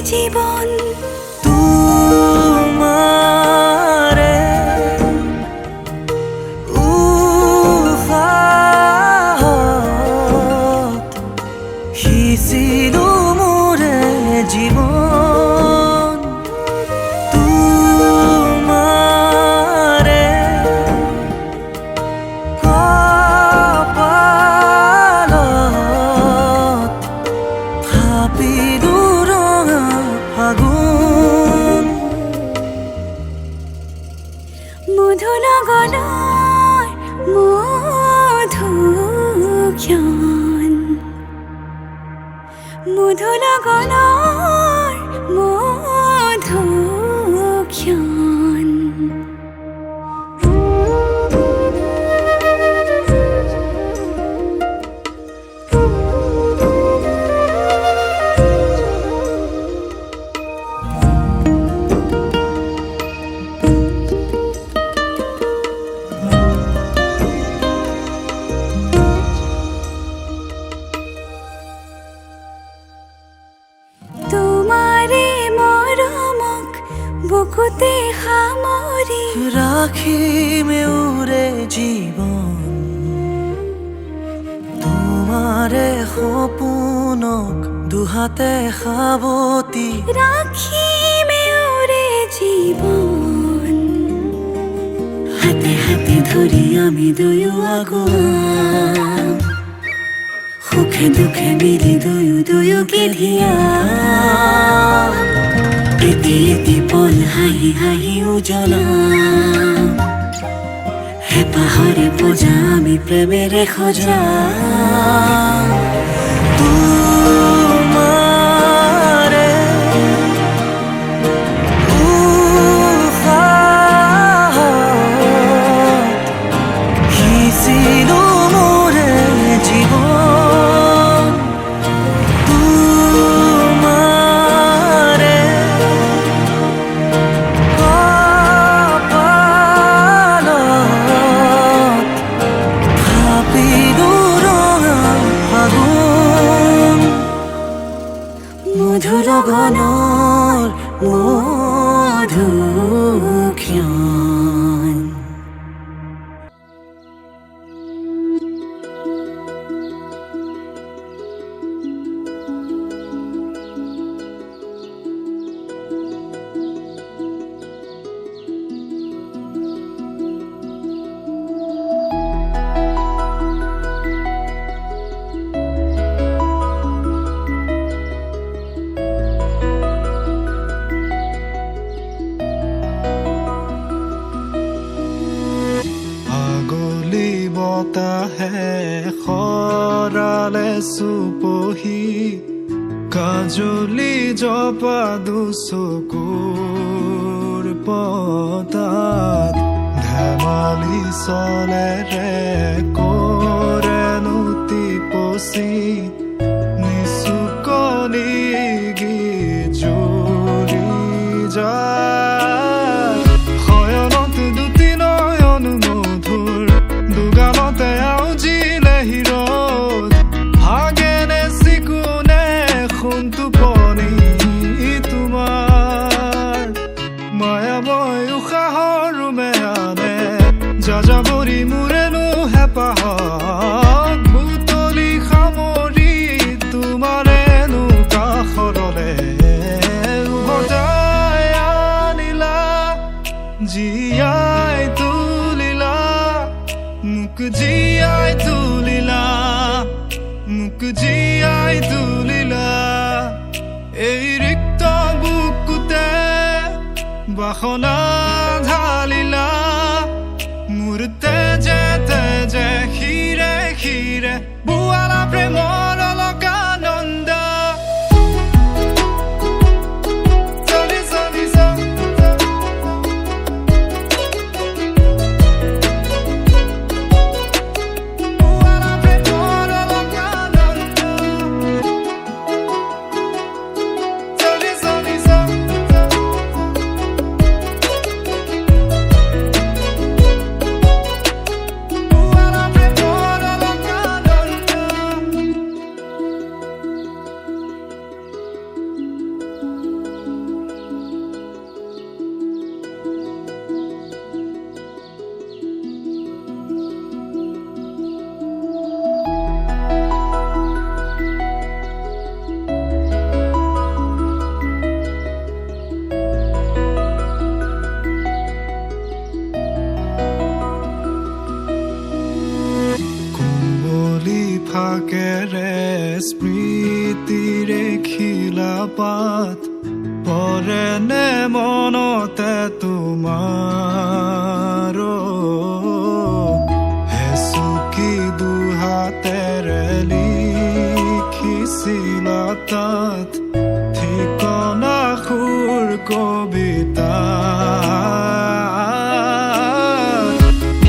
জীবন তোমাৰে উশাহত সিঁচিলো মোৰে জীৱন তোমাৰে কপালত থাপিলো ৰঙা ফাগুন মধু লগনৰ মধুক্ষণ মধু লগনৰ মধুক্ষণ তোমাৰে মৰমক বুকুতে সামৰি ৰাখিম এওৰে জীৱন তোমাৰে সপোনক দুহাতে সাৱটি ৰাখিম এওৰে জীৱন হাতে হাতে ধৰি আমি দুয়ো আগুৱাম সুখে দুখে মিলি দুয়োকে ধিয়াম এটি এটি পল হাঁহি হাঁহি উজ্বলাম হেঁপাহৰে পূজা আমি প্ৰেমেৰে সজাম তোমাৰে উশাহত সিঁচিলো মোৰে জীৱন তোমাৰে কপালত থাপিলো ৰঙা ফাগুন মধু লগনৰ মধুক্ষণ আগলি বতাহে খৰালে চুপহি কাজলি জপা দুচকুৰ পতাত ধেমালি চলেৰে কৰেনো টিপচি নিচুকনি জুৰি যায় শয়নত দুটি নয়ন মধুৰ দুগালতে আউজিলে হিৰত হাগেনে চিকুনে সোণটো পনি তোমাৰ মায়াময় উশাহৰ মেয়ানে যাযাবৰী মোৰেনো হেঁপাহক বুটলি সামৰি তোমাৰেনো কাষৰলে উভতাই আনিলা জীয়াই তুলিলা মোক জীয়াই তুলিলা মোক জীয়াই তুলিলা এই ৰিক্ত বুকুতে বাসনা ঢালিলা মোৰ তেজে তেজে শিৰে শিৰে বোৱালা প্ৰেমৰ অলকানন্দ চলি চলি চলি বোৱালা প্ৰেমৰ অলকানন্দ চলি চলি চলি থাকে ৰে স্মৃতিৰে খিলাপাত পৰে নে মনতে তোমাৰ হেচুকি দুহাতেৰে লিখিছিলা তাত ঠিকনা সুৰ কবিতা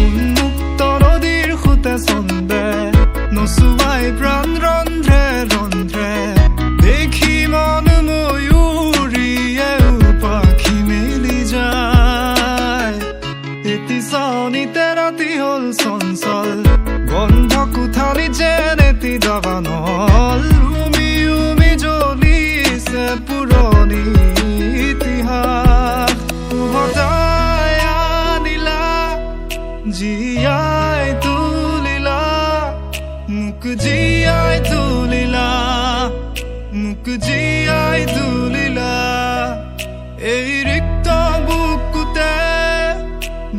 উন্মুক্ত নদীৰ সুতে চন্দে নচুৱাই প্ৰাণ ৰন্ধ্ৰে ৰন্ধ্ৰে দেখি মন ময়ূৰীয়ে পাখি মেলি যায় এটি চাউনিতে ৰাতি হ'ল চঞ্চল বন্ধ কোঠালি যেন এটি দাবানল উমি উমি জ্বলিছে পুৰণি ইতিহাস উভতাই আনিলা জীয়াই তুলিলা মোক জীয়াই তুলিলা মোক জীয়াই তুলিলা এই ৰিক্ত বুকুতে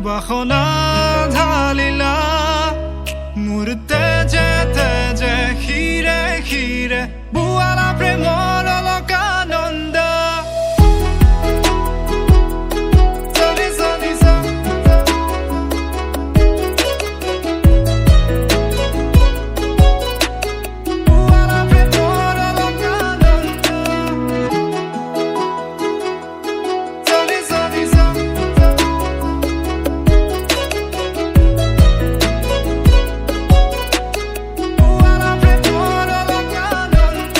বাসনা ঢালিলা মোৰ তেজে তেজে শিৰে শিৰে বোৱালা প্ৰেমৰ অলকানন্দ চলি চলি বোৱালা প্ৰেমৰ অলকানন্দ চলি চলি বোৱালা প্ৰেমৰ অলকানন্দ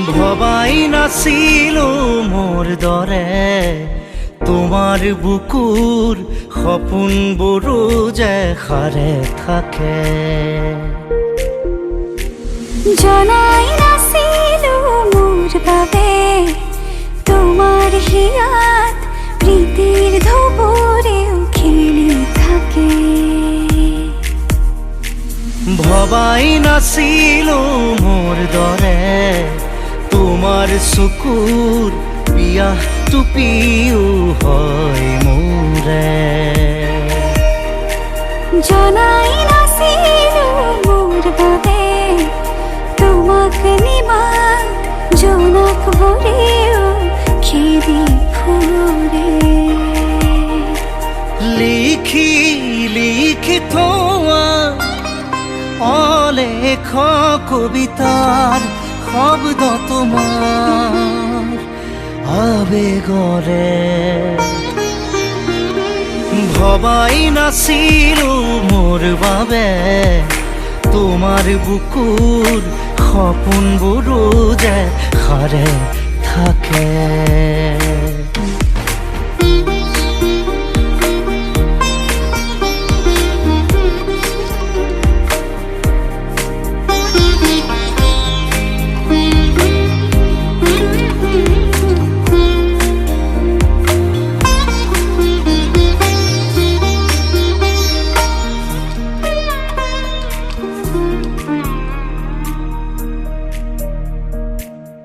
ভবাই নাছিলো মোৰ দৰে তোমাৰ বুকুৰ সপোনবোৰো যে সাৰে থাকে জনাই নাছিলো মোৰ বাবে তোমাৰ হিয়াত প্ৰীতিৰ ধুবুৰেও খেলি থাকে ভবাই নাছিলো মোৰ দৰে তোমাৰ চকুৰ পিয়াহটো পিও হয় মোৰে জনাই নাছিলো মোৰ বাবে তোমাক নিমাত জোনাক ভৰেও খেদি ফুৰে লিখি লিখি থোৱা অলেখ কবিতাৰ শব্দ তোমাৰ আবেগৰে ভবাই নাছিলো মোৰ বাবে তোমাৰ বুকুৰ সপোনবোৰো যে সাৰে থাকে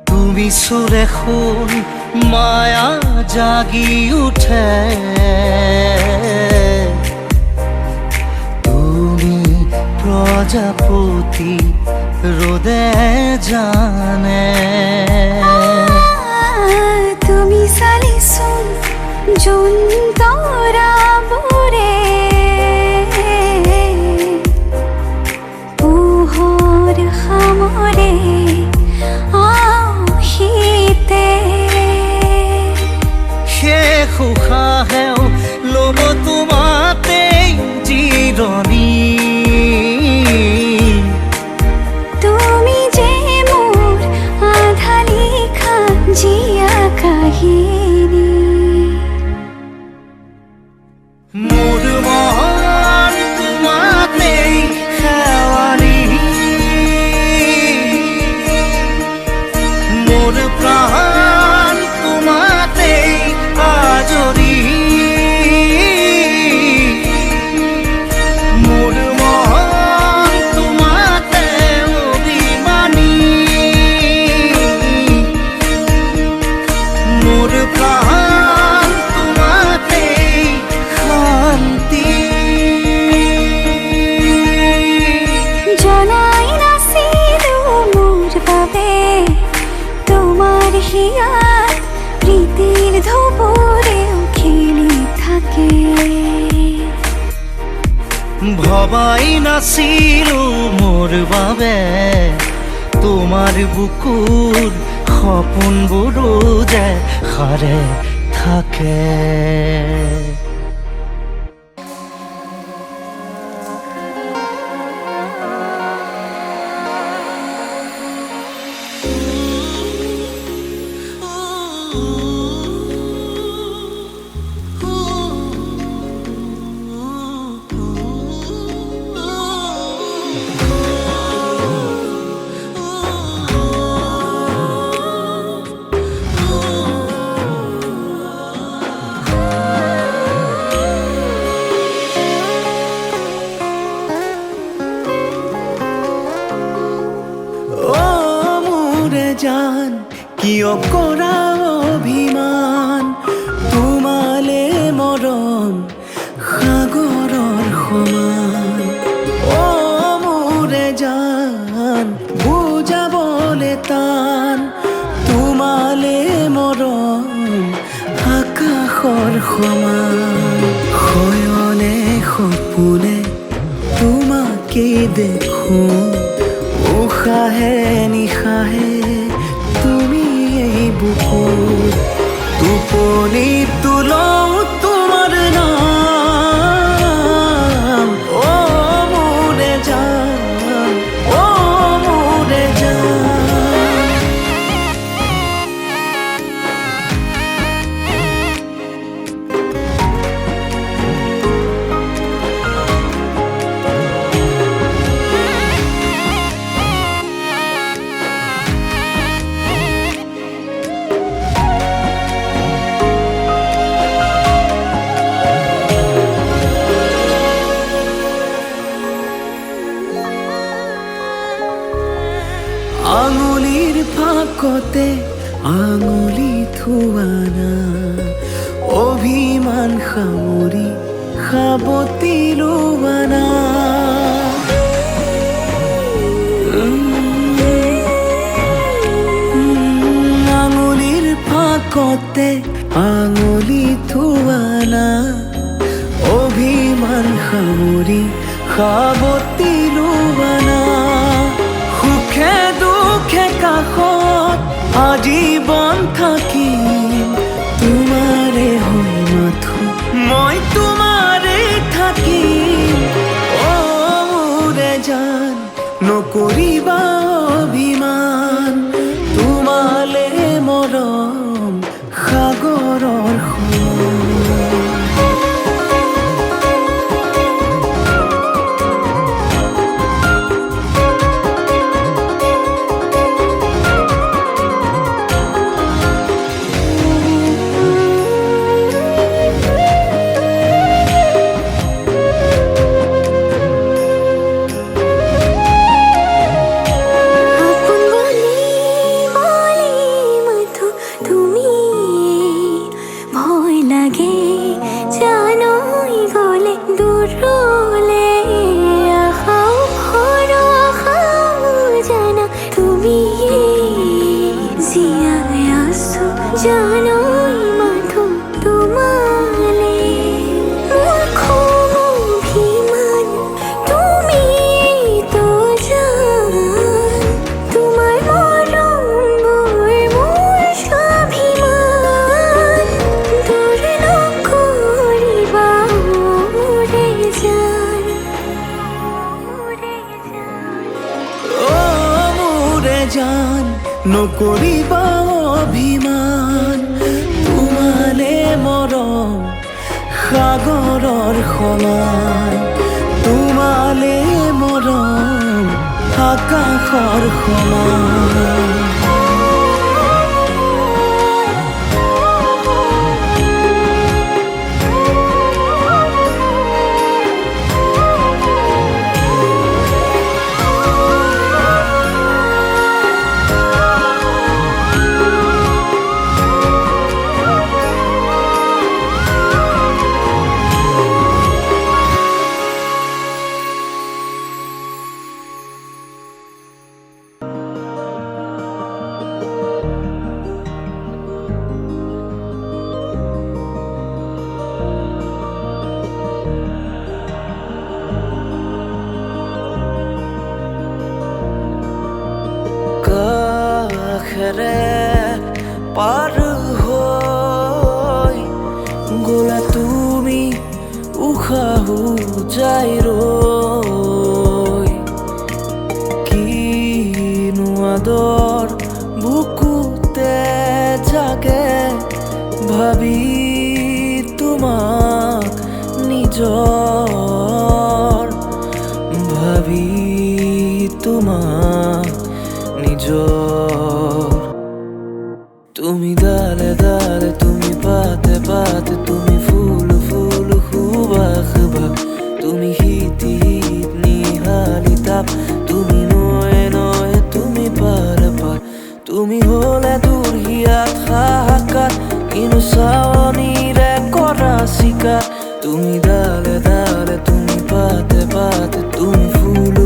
তুমি সুৰে শুন মায়া জাগি উঠে তুমি প্ৰজাপতি ৰোদে জানে তুমি চালিচোন যোন তৰাবোৰে পোহৰ সামৰে শীতে শেষ উশাহেও ল'ব তোমাতেই জিৰণি তুমি যে মোৰ আধা লিখা জীয়া কাহিনী মোৰ মন তোমাতেই শেৱালি মোৰ প্ৰাণ তোমাতেই আজৰি দুপুৰেও খেলি থাকে ভবাই নাছিলো মোৰ বাবে তোমাৰ বুকুৰ সপোনবোৰো যে সাৰে থাকে জান কিয় কৰা অভিমান তোমালে মৰম সাগৰৰ সমান অ মোৰে জান বুজাবলে টান তোমালে মৰম আকাশৰ সমান শয়নে সপোনে তোমাকে দেখো উশাহে নিশাহে তুমি এই বুকুত টোপনিত তুলও তোমাৰ নাম অ মোৰে জান অ মোৰে জান আঙুলিৰ ফাকতে আঙুলি থোৱানা অভিমান সামৰি সাবতি লোৱানা আঙুলিৰ ফাকতে আঙুলি থোৱানা অভিমান সামৰি সাবতি লোৱানা সুখে দুখে কাষত আজীৱন থাকিম তোমাৰে হৈ মাথো মই তোমাৰে থাকিম অ মোৰে জান নকৰিবা অভিমান তোমালে মৰম সাগৰৰ সমান জান নকৰিবা অভিমান তোমালে মৰম সাগৰৰ সমান তোমালে মৰম আকাশৰ সমান jairoi kinu ador bukute jage bhabi tumak nijor bhabi tumak nijor তুমি ডালে ডালে তুমি পাতে পাতে তুমি ফুল ফুল খুবা খুবা তুমি হিতি হিত নিহালি তাপ তুমি নয়ে নয়ে তুমি পার পার তুমি হলে দূর হিয়াত হাহাকার কিনু চাৱনিৰে কৰা চিকাৰ তুমি ডালে ডালে তুমি পাতে পাতে তুমি ফুল